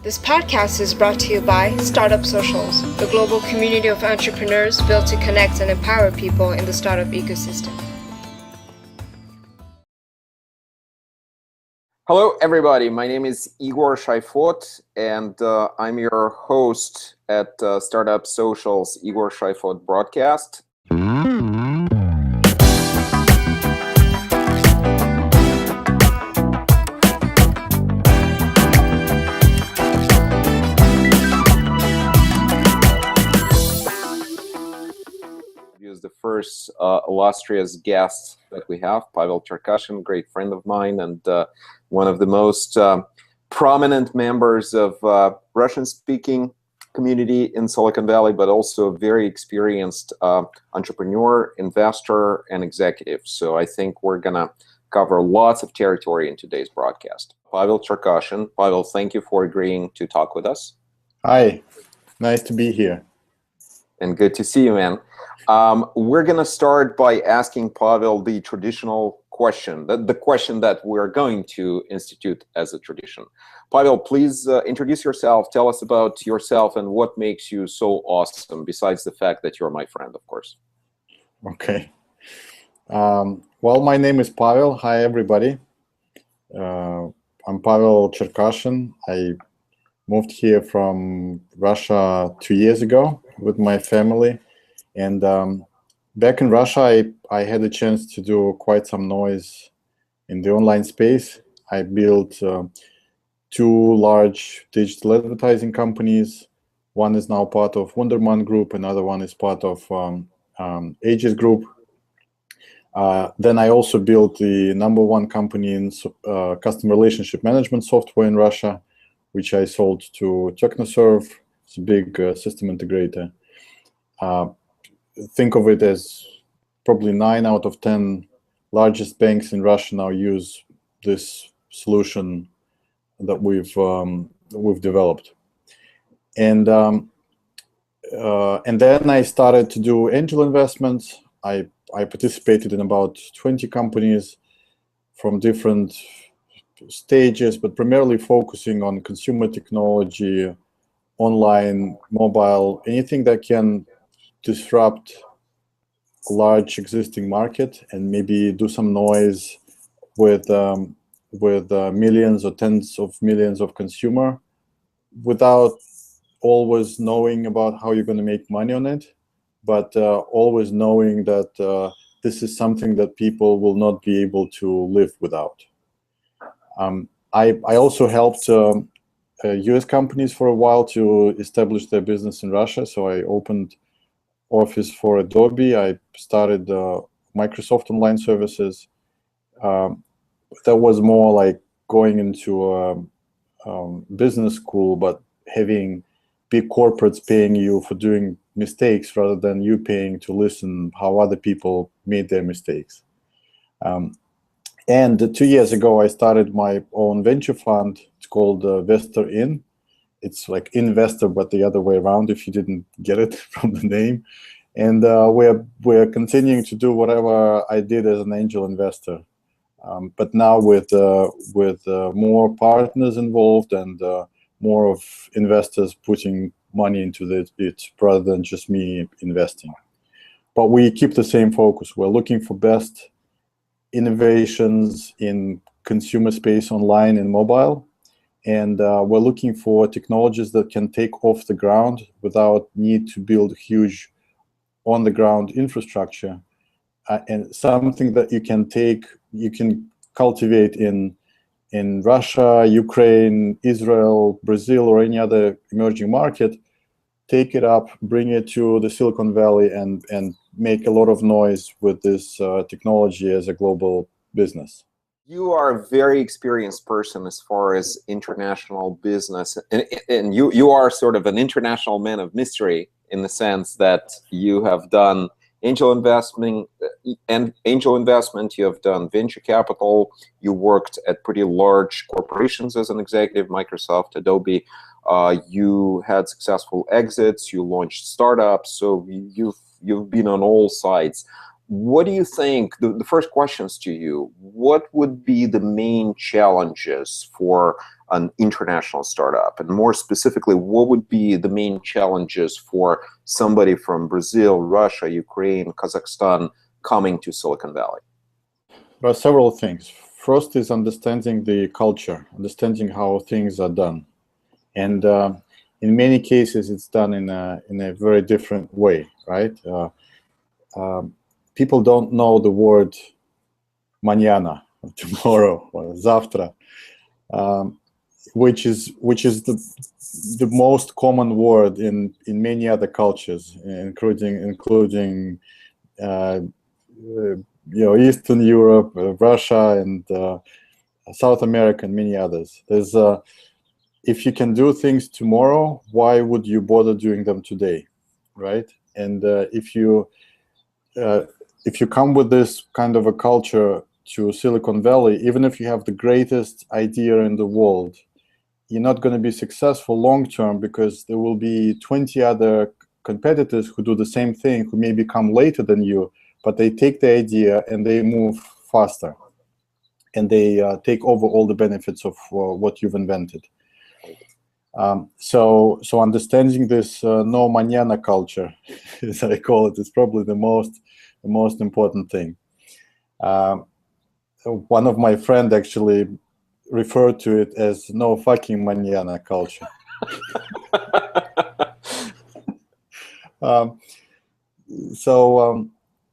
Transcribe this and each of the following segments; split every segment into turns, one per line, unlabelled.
This podcast is brought to you by Startup Socials, the global community of entrepreneurs built to connect and empower people in the startup ecosystem.
Hello, everybody. My name is Igor Shaifot, and I'm your host at Startup Socials Igor Shaifot broadcast. The first illustrious guest that we have, Pavel Cherkashin, great friend of mine and one of the most prominent members of Russian-speaking community in Silicon Valley, but also a very experienced entrepreneur, investor, and executive. So I think we're gonna cover lots of territory in today's broadcast. Pavel Cherkashin. Pavel, thank you for agreeing to talk with us.
Hi, nice to be here.
And good to see you, man. We're going to start by asking Pavel the traditional question, the question that we're going to institute as a tradition. Pavel, please introduce yourself. Tell us about yourself and what makes you so awesome, besides the fact that you're my friend, of course.
Okay. Well, my name is Pavel. Hi, everybody. I'm Pavel Cherkashin. I moved here from Russia 2 years ago with my family. And back in Russia, I had a chance to do quite some noise in the online space. I built two large digital advertising companies. One is now part of Wunderman Group, another one is part of Aegis Group. Then I also built the #1 company in customer relationship management software in Russia, which I sold to TechnoServ. It's a big system integrator. Think of it as probably 9 out of 10 largest banks in Russia now use this solution that we've developed. And then I started to do angel investments. I participated in about 20 companies from different stages, but primarily focusing on consumer technology, online, mobile, anything that can disrupt a large existing market and maybe do some noise with millions or tens of millions of consumer without always knowing about how you're going to make money on it, but always knowing that this is something that people will not be able to live without. I also helped US companies for a while to establish their business in Russia. So I opened office for Adobe. I started Microsoft Online Services. That was more like going into a business school, but having big corporates paying you for doing mistakes rather than you paying to listen how other people made their mistakes. And 2 years ago, I started my own venture fund. It's called Vestor In. It's like investor, but the other way around, if you didn't get it from the name. And we're continuing to do whatever I did as an angel investor, but now with more partners involved and more of investors putting money into it rather than just me investing. But we keep the same focus. We're looking for best innovations in consumer space, online and mobile. And we're looking for technologies that can take off the ground without need to build huge on-the-ground infrastructure, and something that you can cultivate in Russia, Ukraine, Israel, Brazil, or any other emerging market, take it up, bring it to the Silicon Valley, and make a lot of noise with this technology as a global business.
You are a very experienced person as far as international business, and you are sort of an international man of mystery in the sense that you have done angel investment, you have done venture capital, you worked at pretty large corporations as an executive, Microsoft, Adobe, you had successful exits, you launched startups, so you've been on all sides. what do you think, the first questions to you, what would be the main challenges for an international startup? And more specifically, what would be the main challenges for somebody from Brazil, Russia, Ukraine, Kazakhstan coming to Silicon Valley?
There are several things. First is understanding the culture, understanding how things are done. And in many cases, it's done in a very different way, right? People don't know the word mañana, or tomorrow, or zavtra, which is the most common word in many other cultures, including Eastern Europe, Russia, and South America, and many others. There's if you can do things tomorrow, why would you bother doing them today, right? And if you come with this kind of a culture to Silicon Valley, even if you have the greatest idea in the world, you're not going to be successful long term, because there will be 20 other competitors who do the same thing, who maybe come later than you, but they take the idea and they move faster, and they take over all the benefits of what you've invented. So understanding this no mañana culture, as I call it, is probably the most important thing. One of my friends actually referred to it as no fucking mañana culture.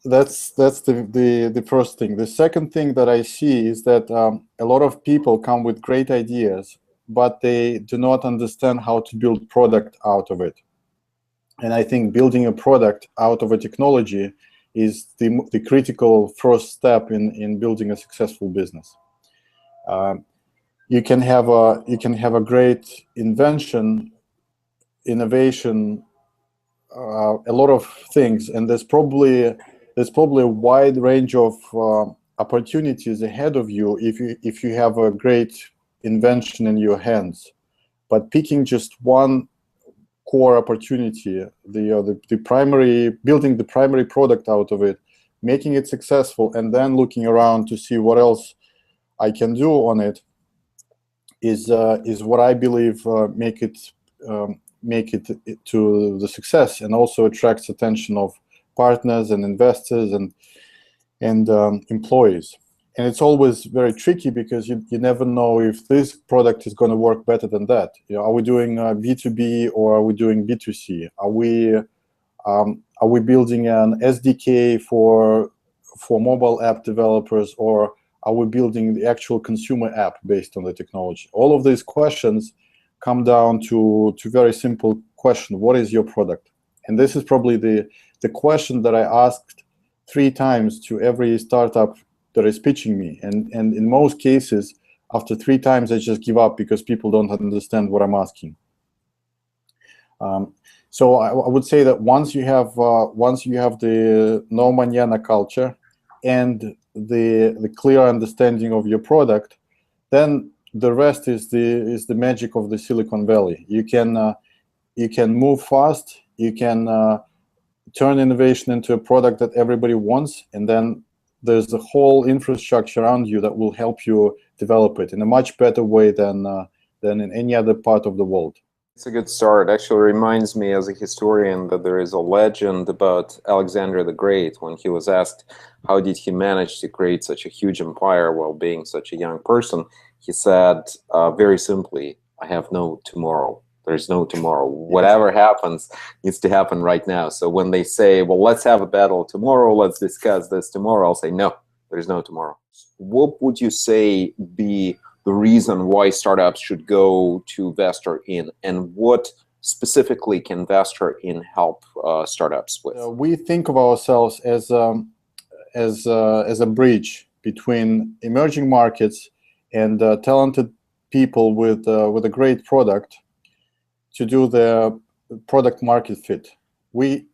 That's the first thing. The second thing that I see is that a lot of people come with great ideas, but they do not understand how to build product out of it. And I think building a product out of a technology is the critical first step in building a successful business. You can have a great invention, innovation, a lot of things, and there's probably a wide range of opportunities ahead of you if you have a great invention in your hands. But picking just one core opportunity, building the primary product out of it, making it successful, and then looking around to see what else I can do on it, is what I believe make it to the success, and also attracts attention of partners and investors and employees. And it's always very tricky, because you never know if this product is going to work better than that. Are we doing B2B or are we doing B2C? Are we building an SDK for mobile app developers, or are we building the actual consumer app based on the technology? All of these questions come down to very simple question: what is your product? And this is probably the question that I asked 3 times to every startup that is pitching me, and in most cases, after 3 times, I just give up, because people don't understand what I'm asking. So I would say that once you have the no mañana culture and the clear understanding of your product, then the rest is the magic of the Silicon Valley. You can move fast. You can turn innovation into a product that everybody wants, and then there's a whole infrastructure around you that will help you develop it in a much better way than in any other part of the world.
It's a good start. Actually reminds me, as a historian, that there is a legend about Alexander the Great. When he was asked how did he manage to create such a huge empire while being such a young person, he said very simply, I have no tomorrow. There's no tomorrow. Whatever happens needs to happen right now. So when they say, well, let's have a battle tomorrow, let's discuss this tomorrow, I'll say, no, there's no tomorrow. What would you say be the reason why startups should go to VestorIn, and what specifically can VestorIn help startups with?
We think of ourselves as a bridge between emerging markets and talented people with a great product to do the product market fit. We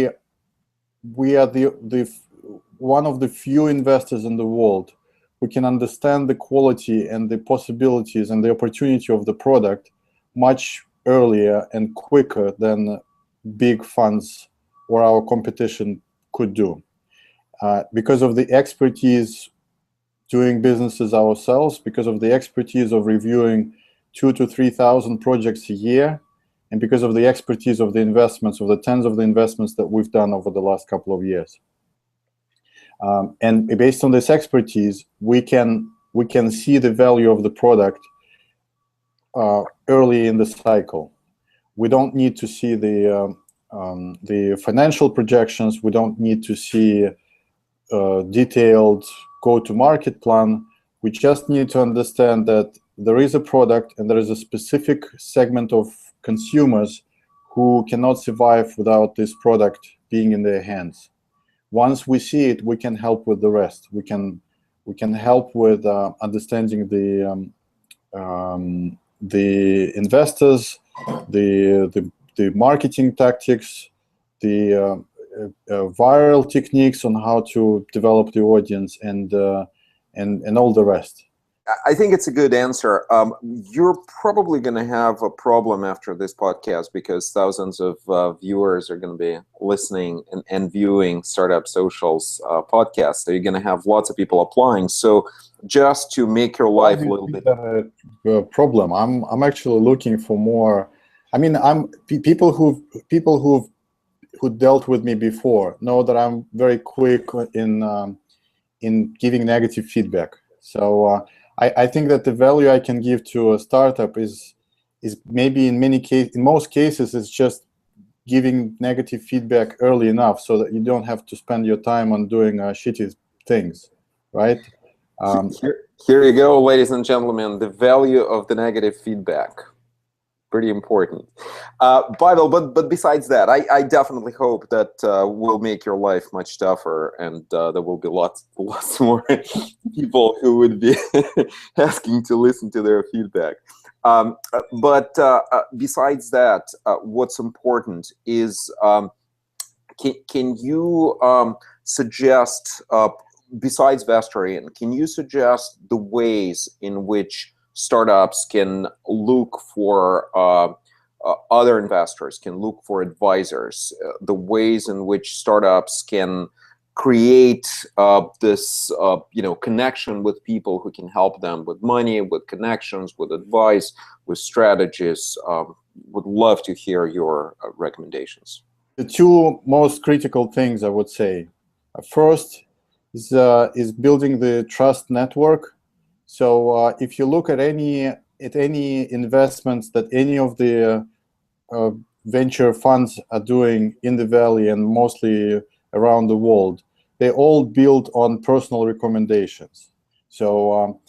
are the one of the few investors in the world who can understand the quality and the possibilities and the opportunity of the product much earlier and quicker than big funds or our competition could do. because of the expertise doing businesses ourselves, because of the expertise of reviewing 2,000 to 3,000 projects a year, and because of the expertise of the investments, of the tens of the investments that we've done over the last couple of years. And based on this expertise, we can see the value of the product early in the cycle. We don't need to see the financial projections. We don't need to see detailed go-to-market plan. We just need to understand that there is a product and there is a specific segment of consumers who cannot survive without this product being in their hands. Once we see it, we can help with the rest. We can help with understanding the investors, the marketing tactics, the viral techniques on how to develop the audience, and all the rest.
I think it's a good answer. You're probably going to have a problem after this podcast because thousands of viewers are going to be listening and viewing Startup Social's podcast. So you're going to have lots of people applying. So just to make your life a little bit
problem, I'm actually looking for more. I mean, people who dealt with me before know that I'm very quick in giving negative feedback. So I think that the value I can give to a startup is maybe in most cases it's just giving negative feedback early enough so that you don't have to spend your time on doing shitty things, right?
Here you go, ladies and gentlemen, the value of the negative feedback. Pretty important. Pavel, but besides that, I definitely hope that will make your life much tougher, and there will be lots more people who would be asking to listen to their feedback. But besides that, what's important is can you suggest, besides Vestarian, can you suggest the ways in which startups can look for other investors, can look for advisors, the ways in which startups can create this connection with people who can help them with money, with connections, with advice, with strategies? Would love to hear your recommendations.
The two most critical things I would say. First is building the trust network. So if you look at any investments that any of the venture funds are doing in the Valley and mostly around the world, they all build on personal recommendations. So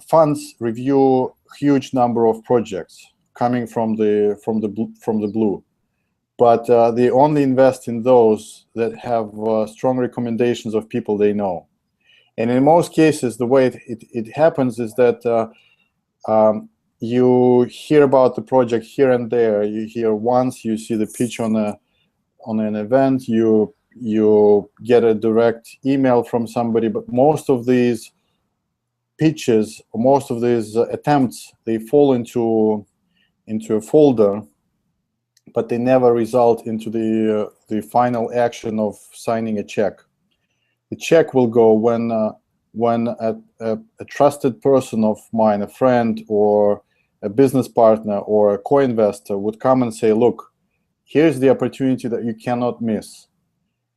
funds review huge number of projects coming from the blue, but they only invest in those that have strong recommendations of people they know. And in most cases, the way it happens is that you hear about the project here and there. You hear once, you see the pitch on an event, you get a direct email from somebody. But most of these pitches, or most of these attempts, they fall into a folder, but they never result into the final action of signing a check. The check will go when a trusted person of mine, a friend or a business partner or a co-investor would come and say, look, here's the opportunity that you cannot miss,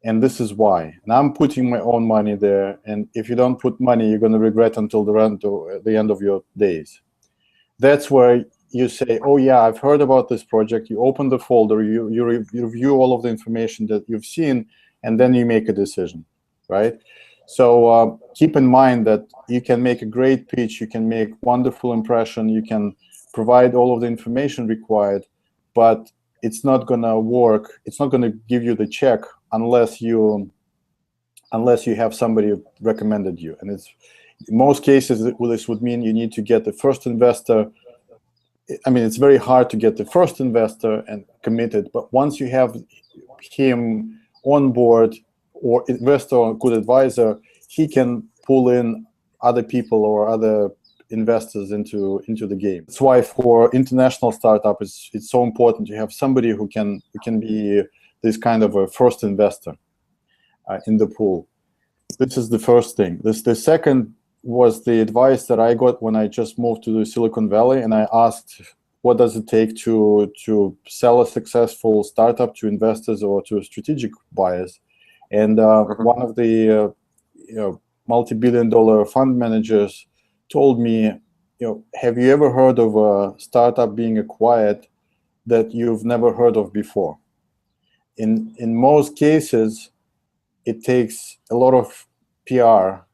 and this is why. And I'm putting my own money there, and if you don't put money, you're going to regret until the end of your days. That's where you say, oh yeah, I've heard about this project. You open the folder, you review all of the information that you've seen, and then you make a decision. Right? So keep in mind that you can make a great pitch, you can make wonderful impression, you can provide all of the information required, but it's not going to work. It's not going to give you the check unless you have somebody who recommended you. And it's in most cases, this would mean you need to get the first investor. I mean, it's very hard to get the first investor and committed, but once you have him on board, or investor or good advisor, he can pull in other people or other investors into the game. That's why for international startup, it's so important to have somebody who can be this kind of a first investor. in the pool. This is the first thing. The second was the advice that I got when I just moved to the Silicon Valley, and I asked, what does it take to sell a successful startup to investors or to strategic buyers? And one of the multi-billion-dollar fund managers told me, have you ever heard of a startup being acquired that you've never heard of before? In most cases, it takes a lot of PR,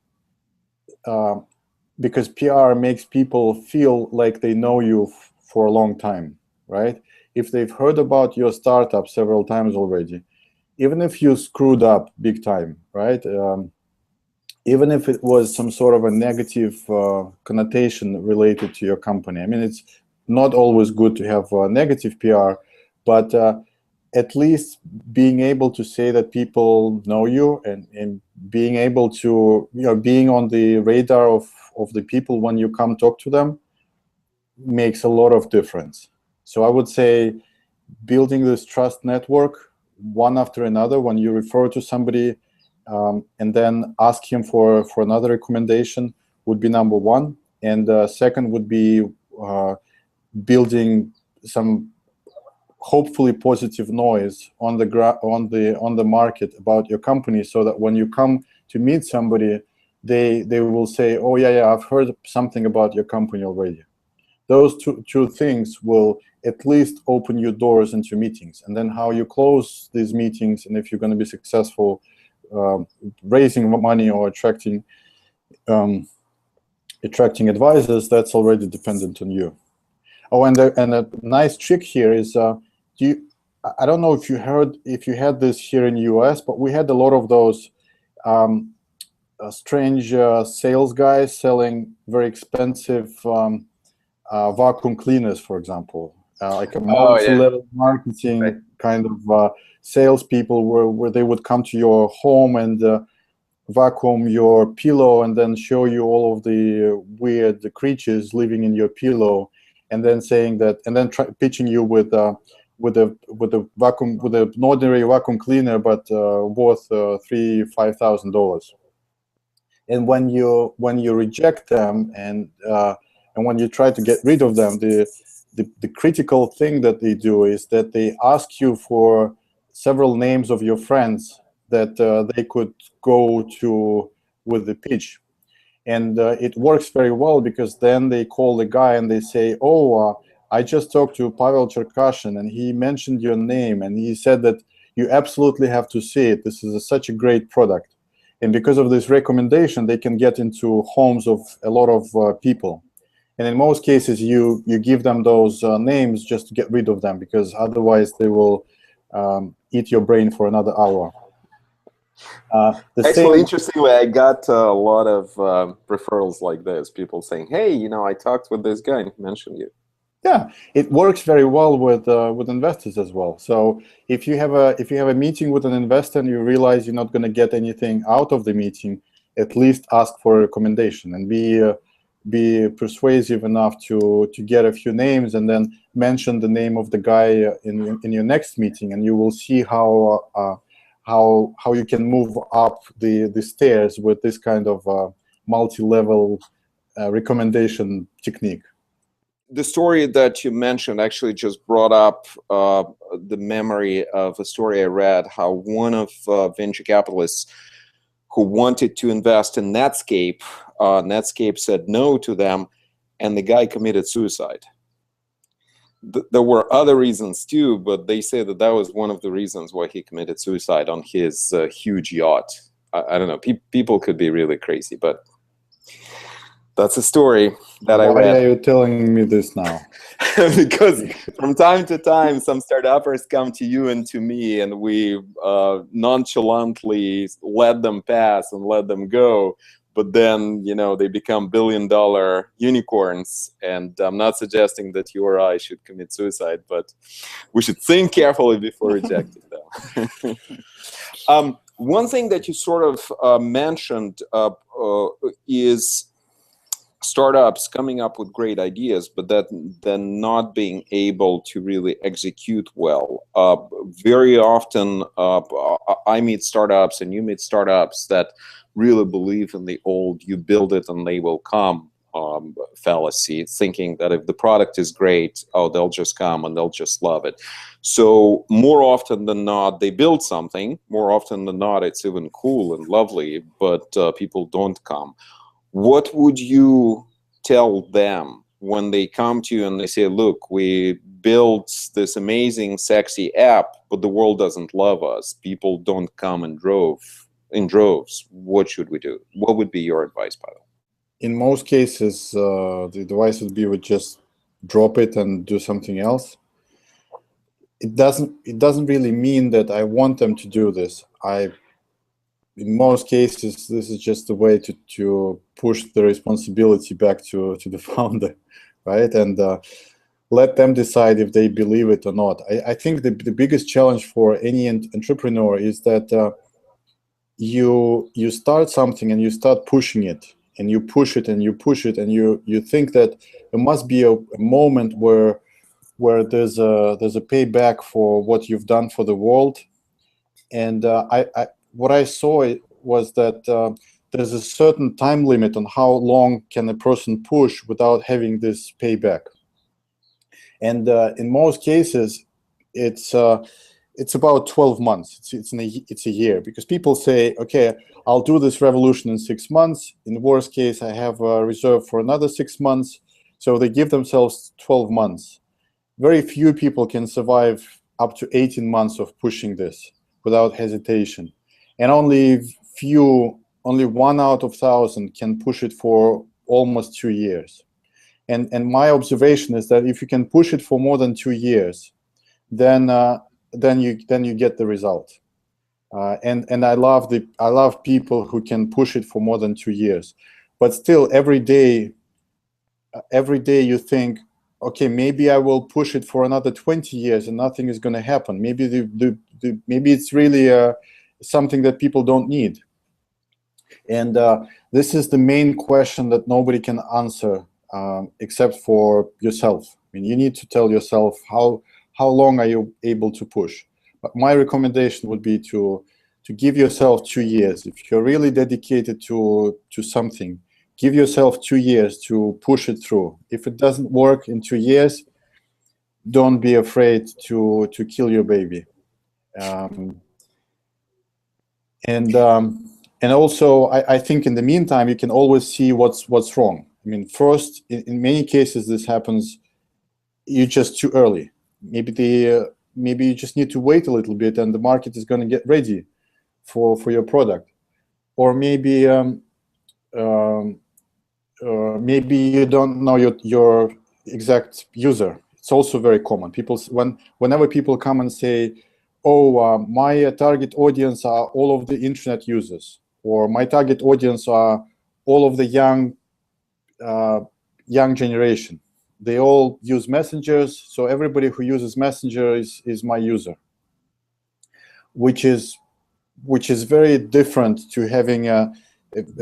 because PR makes people feel like they know you for a long time, right? If they've heard about your startup several times already, even if you screwed up big time, right? Even if it was some sort of a negative connotation related to your company. I mean, it's not always good to have negative PR, but at least being able to say that people know you and being able to, being on the radar of the people when you come talk to them makes a lot of difference. So I would say building this trust network one after another when you refer to somebody, and then ask him for another recommendation would be number one. And second would be building some hopefully positive noise on the market about your company, so that when you come to meet somebody, they will say, oh yeah, I've heard something about your company already. Those two things will at least open your doors into meetings. And then how you close these meetings, and if you're going to be successful raising money or attracting advisors, that's already dependent on you. Oh, and a nice trick here is, I don't know if you had this here in the US, but we had a lot of those strange sales guys selling very expensive vacuum cleaners, for example, like a multi-level marketing kind of salespeople, where they would come to your home and vacuum your pillow and then show you all of the weird creatures living in your pillow, and then saying that, and then pitching you with an ordinary vacuum cleaner, but worth $5,000. And when you reject them and when you try to get rid of them, the critical thing that they do is that they ask you for several names of your friends that they could go to with the pitch. And it works very well, because then they call the guy and they say, oh, I just talked to Pavel Cherkashin and he mentioned your name and he said that you absolutely have to see it. This is such a great product. And because of this recommendation, they can get into homes of a lot of people. And in most cases, you give them those names just to get rid of them, because otherwise they will eat your brain for another hour.
Actually, interestingly, I got a lot of referrals like this. People saying, "Hey, I talked with this guy and he mentioned you."
Yeah, it works very well with investors as well. So if you have a meeting with an investor and you realize you're not going to get anything out of the meeting, at least ask for a recommendation and be persuasive enough to get a few names, and then mention the name of the guy in your next meeting, and you will see how you can move up the stairs with this kind of multi-level recommendation technique.
The story that you mentioned actually just brought up the memory of a story I read, how one of venture capitalists who wanted to invest in Netscape, Netscape said no to them, and the guy committed suicide. There were other reasons too, but they say that was one of the reasons why he committed suicide on his huge yacht. I don't know, people could be really crazy, but that's a story that I read.
Why are you telling me this now?
Because from time to time, some startuppers come to you and to me, and we nonchalantly let them pass and let them go. But then, they become billion-dollar unicorns. And I'm not suggesting that you or I should commit suicide, but we should think carefully before rejecting them. One thing that you sort of mentioned is startups coming up with great ideas, but that then not being able to really execute well. Very often, I meet startups and you meet startups that really believe in the old "you build it and they will come" fallacy, thinking that if the product is great, oh, they'll just come and they'll just love it. So more often than not, they build something. More often than not, it's even cool and lovely, but people don't come. What would you tell them when they come to you and they say, look, we built this amazing, sexy app, but the world doesn't love us. People don't come in droves. What should we do? What would be your advice, Pavel?
In most cases, the advice would be just drop it and do something else. It doesn't really mean that I want them to do this. In most cases, this is just a way to push the responsibility back to the founder, right? And let them decide if they believe it or not. I think the biggest challenge for any entrepreneur is that you start something and you start pushing it, and you push it and you push it, and you think that there must be a moment where there's a payback for what you've done for the world. And what I saw was that there's a certain time limit on how long can a person push without having this payback. And in most cases, it's about 12 months. It's a year, because people say, okay, I'll do this revolution in 6 months. In the worst case, I have a reserve for another 6 months. So they give themselves 12 months. Very few people can survive up to 18 months of pushing this without hesitation. And only 1 out of 1,000 can push it for almost 2 years. And my observation is that if you can push it for more than 2 years, then you get the result. And I love people who can push it for more than 2 years. But still, every day you think, okay, maybe I will push it for another 20 years and nothing is going to happen. Maybe maybe it's really something that people don't need. And this is the main question that nobody can answer except for yourself. I mean, you need to tell yourself how long are you able to push. But my recommendation would be to give yourself 2 years. If you're really dedicated to something, give yourself 2 years to push it through. If it doesn't work in 2 years, don't be afraid to kill your baby. And also, I think in the meantime, you can always see what's wrong. I mean, first, in many cases, this happens, you're just too early. Maybe you just need to wait a little bit and the market is going to get ready for your product. Or maybe maybe you don't know your exact user. It's also very common. Whenever people come and say, oh, my target audience are all of the internet users, or my target audience are all of the young generation. They all use messengers, so everybody who uses messenger is my user, which is very different to having a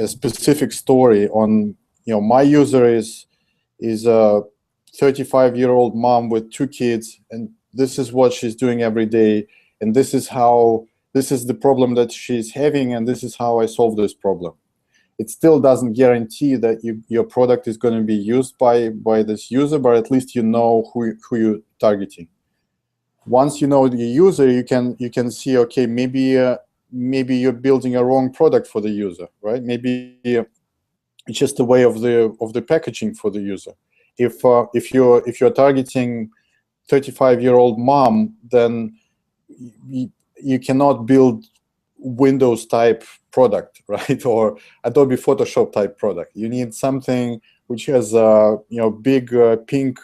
specific story on, my user is a 35-year-old mom with 2 kids, and this is what she's doing every day, and this is the problem that she's having, and this is how I solve this problem. It still doesn't guarantee that your product is going to be used by this user, but at least you know who you're targeting. Once you know the user, you can see, okay, maybe you're building a wrong product for the user, right? Maybe it's just a way of the packaging for the user. If you're targeting 35-year-old mom, then you cannot build Windows type product, right? Or Adobe Photoshop type product. You need something which has a big pink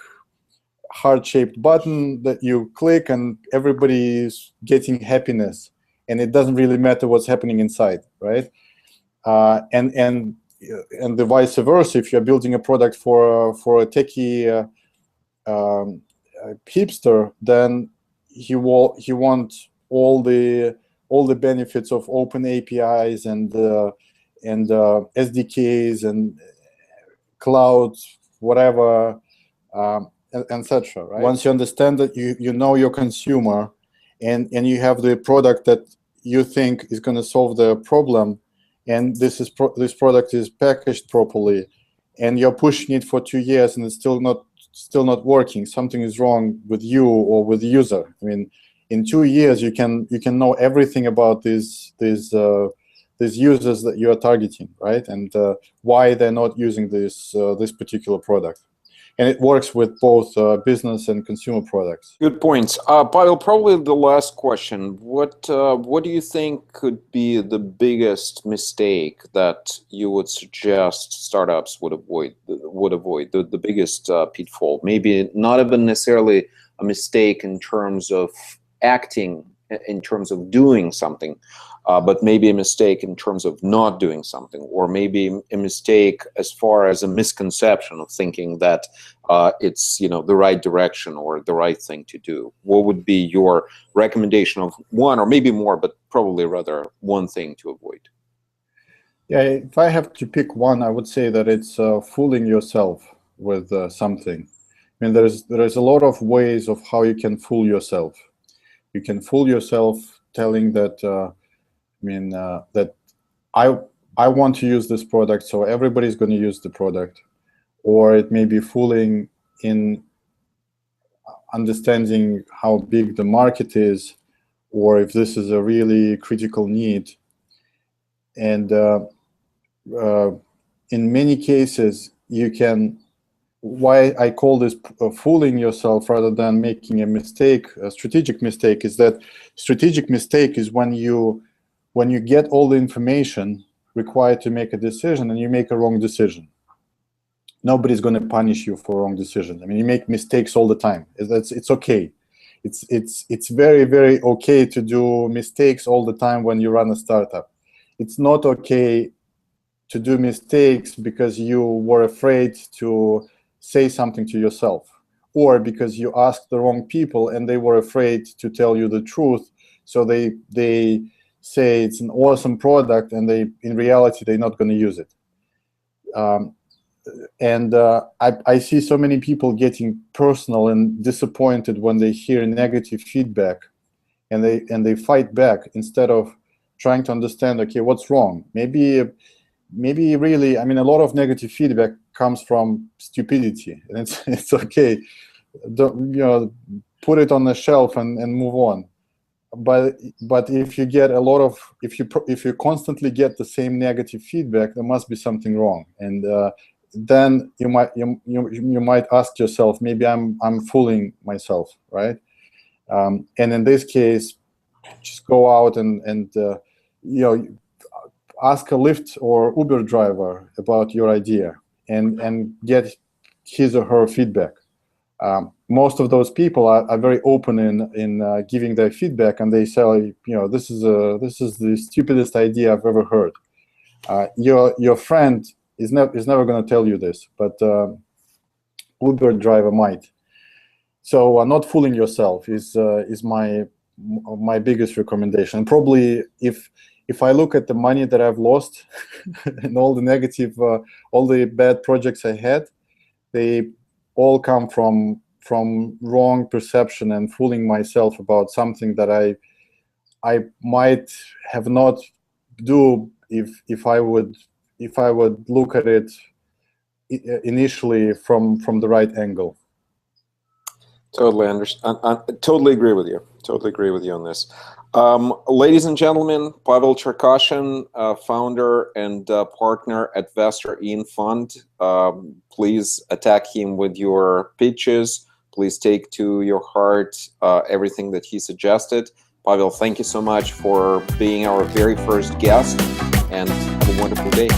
heart-shaped button that you click and everybody is getting happiness, and it doesn't really matter what's happening inside, right? And the vice versa. If you're building a product for a techie hipster, then he wants all the benefits of open APIs and SDKs and cloud, whatever, etc. Right? Once you understand that you know your consumer, and you have the product that you think is going to solve the problem, and this product is packaged properly, and you're pushing it for 2 years and it's still not working, something is wrong with you or with the user. I mean, in 2 years you can know everything about these users that you are targeting, right? And why they're not using this particular product. And it works with both business and consumer products.
Good points. Pavel, probably the last question. What do you think could be the biggest mistake that you would suggest startups would avoid? The biggest pitfall? Maybe not even necessarily a mistake in terms of acting, in terms of doing something, but maybe a mistake in terms of not doing something, or maybe a mistake as far as a misconception of thinking that it's the right direction or the right thing to do. What would be your recommendation of one, or maybe more, but probably rather one thing to avoid?
Yeah, if I have to pick one, I would say that it's fooling yourself with something. I mean, there's a lot of ways of how you can fool yourself. You can fool yourself telling that, that I want to use this product, so everybody's going to use the product. Or it may be fooling in understanding how big the market is, or if this is a really critical need. And in many cases, you can, why I call this fooling yourself rather than making a mistake, a strategic mistake, is that strategic mistake is when you get all the information required to make a decision and you make a wrong decision. Nobody's going to punish you for wrong decision. I mean, you make mistakes all the time. It's okay. It's very, very okay to do mistakes all the time when you run a startup. It's not okay to do mistakes because you were afraid to say something to yourself, or because you asked the wrong people and they were afraid to tell you the truth. So they say it's an awesome product, and in reality they're not going to use it. I see so many people getting personal and disappointed when they hear negative feedback, and they fight back instead of trying to understand, okay, what's wrong? Maybe really, I mean, a lot of negative feedback comes from stupidity, and it's okay. Don't, put it on the shelf and move on. But if you get a lot of, if you constantly get the same negative feedback, there must be something wrong. And then you might ask yourself, maybe I'm fooling myself, right? And in this case, just go out and ask a Lyft or Uber driver about your idea and get his or her feedback. Most of those people are very open in giving their feedback, and they say, this is the stupidest idea I've ever heard. Your friend is never going to tell you this, but Uber driver might. So not fooling yourself is my biggest recommendation. Probably if I look at the money that I've lost and all the negative, all the bad projects I had, they all come from wrong perception and fooling myself about something that I might have not do if I would look at it initially from the right angle.
Totally understand. I totally agree with you. Totally agree with you on this. Ladies and gentlemen, Pavel Cherkashin, founder and partner at Vestor In Fund. Please attack him with your pitches. Please take to your heart everything that he suggested. Pavel, thank you so much for being our very first guest, and have a wonderful day.